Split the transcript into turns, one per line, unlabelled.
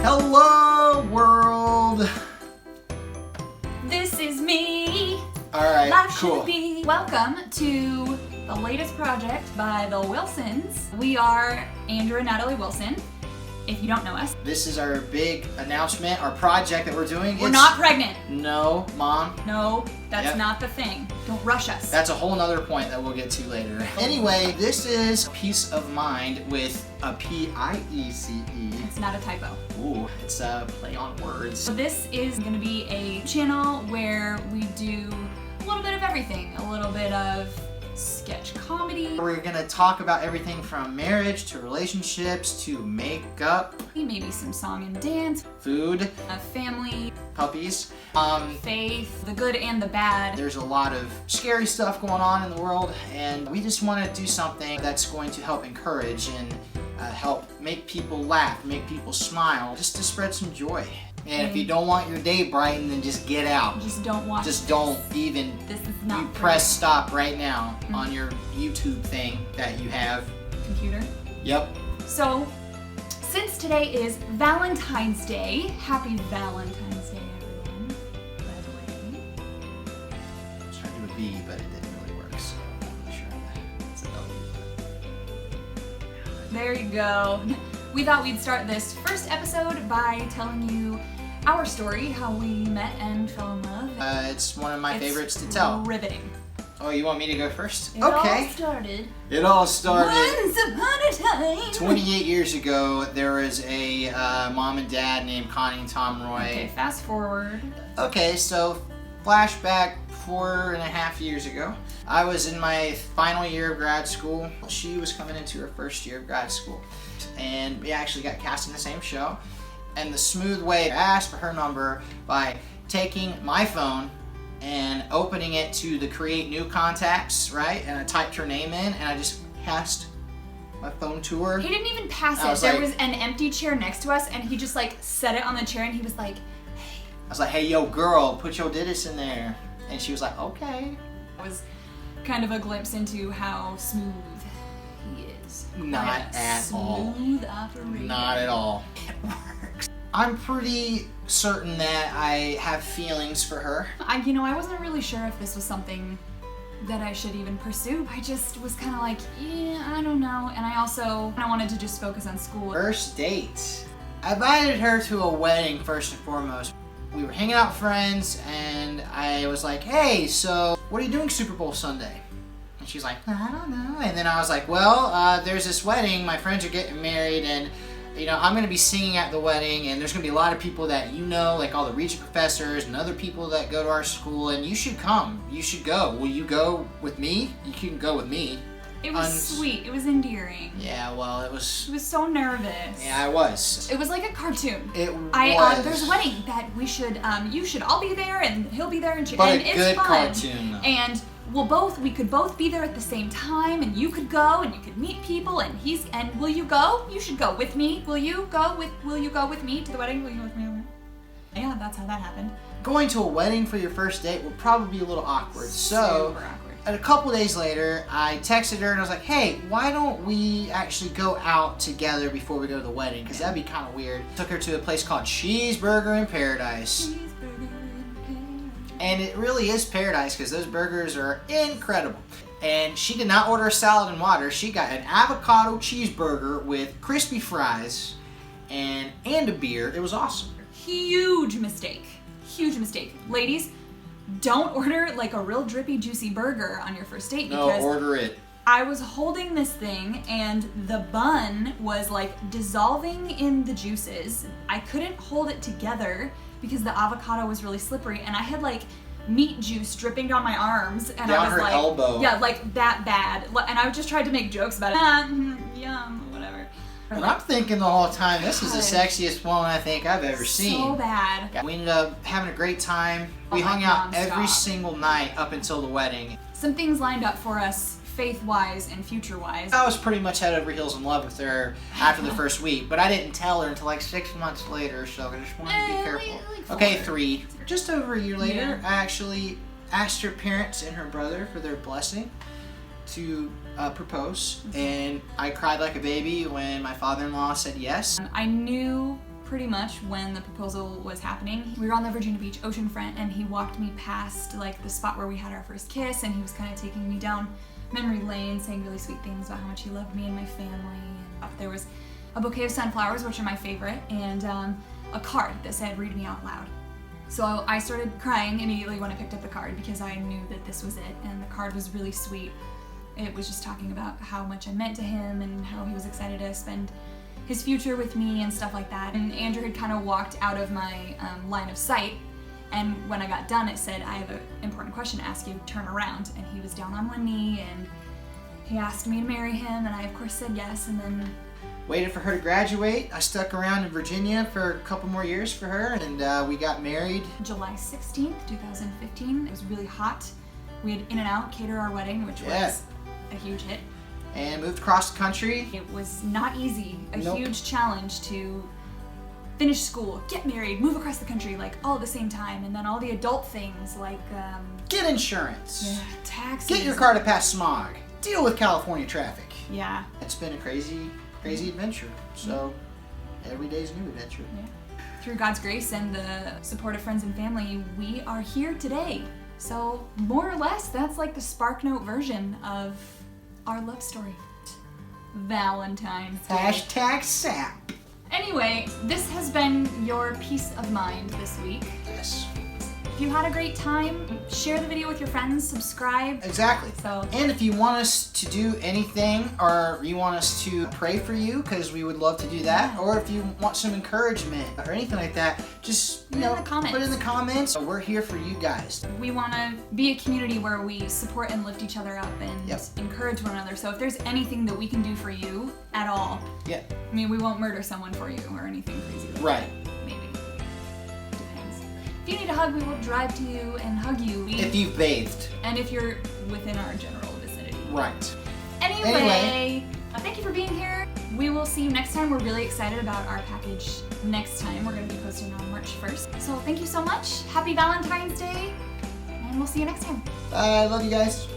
Hello, world.
This is me.
All right,
Life
cool.
should be. Welcome to the latest project by the Wilsons. We are Andrew and Natalie Wilson. If you don't know us,
This is our big announcement, our project that we're doing.
we're not pregnant.
No, Mom.
No, that's
Yep.
not the thing. Don't rush us.
That's a whole nother point that we'll get to later. Anyway, this is Peace of Mind with a P-I-E-C-E.
It's not a typo.
Ooh, it's a play on words.
So this is going to be a channel where we do a little bit of everything. A little bit of sketch comedy,
We're gonna talk about everything from marriage to relationships to makeup,
maybe some song and dance,
food,
family,
puppies.
faith, the good and the bad.
There's a lot of scary stuff going on in the world, and we just want to do something that's going to help encourage and help make people laugh, make people smile, just to spread some joy. And if you don't want your day brightened, then just get out.
Just don't watch.
Just don't even.
This is not
You
for
press stop right now on your YouTube thing that you have.
computer.
Yep.
So, since today is Valentine's Day, happy Valentine's Day, everyone. By the way,
I was trying to do a B, but it didn't really work, so I'm not sure it's a W.
there you go. We thought we'd start this first episode by telling you our story, how we met and fell in love.
It's one of my
It's
favorites to tell.
Riveting.
Oh, you want me to go first?
It all started
It all started
once upon a time.
28 years ago. There was a mom and dad named Connie and Tom Roy.
Okay, fast forward.
Okay, so flashback 4.5 years ago. I was in my final year of grad school. She was coming into her first year of grad school. And we actually got cast in the same show. And the smooth way, I asked for her number by taking my phone and opening it to the create new contacts, right? And I typed her name in and I just passed my phone to her.
He didn't even pass
I
it.
was
There
like-
was an empty chair next to us, and he just like set it on the chair, and he was like,
I was like, hey, yo, girl, put your ditties in there. And she was like, okay.
it was kind of a glimpse into how smooth he is.
Not
Quite a
at all.
Smooth operator.
Not at all. It works. I'm pretty certain that I have feelings for her.
I wasn't really sure if this was something that I should even pursue. I just was kind of like, yeah, I don't know. And I wanted to just focus on school.
First date. I invited her to a wedding first and foremost. We were hanging out with friends and I was like, hey, so what are you doing Super Bowl Sunday? And she's like, I don't know. And then I was like, well, there's this wedding. My friends are getting married and I'm going to be singing at the wedding, and there's going to be a lot of people that like all the Regent professors and other people that go to our school, and you should come. You should go. Will you go with me? You can go with me.
It was sweet. It was endearing.
Yeah, well, it was...
I was so nervous.
Yeah, I was.
It was like a cartoon.
It was.
There's a wedding that you should all be there, and he'll be there, and
But
it's
a good
fun.
cartoon, though.
And we could both be there at the same time, and you could go, and you could meet people, and will you go? You should go with me. Will you go with me to the wedding? Will you go with me? Yeah, that's how that happened.
Going to a wedding for your first date would probably be a little awkward. So,
Super awkward.
a couple days later, I texted her and I was like, hey, why don't we actually go out together before we go to the wedding? Because that'd be kind of weird. Took her to a place called Cheeseburger in Paradise. And it really is paradise because those burgers are incredible. And she did not order a salad and water. She got an avocado cheeseburger with crispy fries and a beer. It was awesome.
Huge mistake. Huge mistake. Ladies, don't order like a real drippy, juicy burger on your first date
No,
because
order it.
I was holding this thing and the bun was like dissolving in the juices. I couldn't hold it together because the avocado was really slippery, and I had like meat juice dripping down my arms, and
Down
I was
her
like,
elbow.
yeah, like that bad. And I just tried to make jokes about it. Yum, whatever.
And I'm thinking the whole time, this is the
God.
sexiest woman I think I've ever seen.
So bad.
We ended up having a great time. We
Like
hung out
nonstop.
every single night up until the wedding.
Some things lined up for us faith-wise and future-wise.
I was pretty much head over heels in love with her after the first week, but I didn't tell her until like 6 months later, so I just wanted to be careful.
like
Okay,
4.
3. Just over a year later,
Yeah.
I actually asked her parents and her brother for their blessing to propose, and I cried like a baby when my father-in-law said yes.
I knew pretty much when the proposal was happening. We were on the Virginia Beach oceanfront, and he walked me past like the spot where we had our first kiss, and he was kind of taking me down memory lane, saying really sweet things about how much he loved me and my family. And there was a bouquet of sunflowers, which are my favorite, and a card that said, "Read me out loud." So I started crying immediately when I picked up the card because I knew that this was it, and the card was really sweet. It was just talking about how much I meant to him and how he was excited to spend his future with me and stuff like that. And Andrew had kind of walked out of my line of sight, and when I got done it said, "I have an important question to ask you, turn around." And he was down on one knee and he asked me to marry him, and I of course said yes, and then
waited for her to graduate. I stuck around in Virginia for a couple more years for her, and we got married.
July 16th, 2015. It was really hot. We had In-N-Out cater our wedding, which was a huge hit.
And moved across the country.
It was not easy.
Nope.
Huge challenge to finish school, get married, move across the country, like all at the same time, and then all the adult things like
get insurance.
Taxes.
Get your car to pass smog. Deal with California traffic.
Yeah.
It's been a crazy adventure. So every day's a new adventure.
Yeah. Through God's grace and the support of friends and family, we are here today. So more or less, that's like the SparkNote version of our love story. Valentine's Day.
Hashtag SAP.
Anyway, this has been your peace of mind this week.
Yes.
If you had a great time, share the video with your friends, subscribe.
Exactly.
So,
and if you want us to do anything, or you want us to pray for you, because we would love to do that, or if you want some encouragement or anything like that, just
Put it in the comments.
Put it in the comments. We're here for you guys.
we want to be a community where we support and lift each other up and encourage one another. So if there's anything that we can do for you at all, I mean, we won't murder someone for you or anything crazy like
Right.
that. Maybe. Depends. If you need a hug, we will drive to you and hug you.
If you've bathed.
And if you're within our general vicinity.
Right.
Anyway, thank you for being here. We will see you next time. We're really excited about our package next time. We're going to be posting on March 1st. So thank you so much. Happy Valentine's Day. And we'll see you next time.
Bye. Love you guys.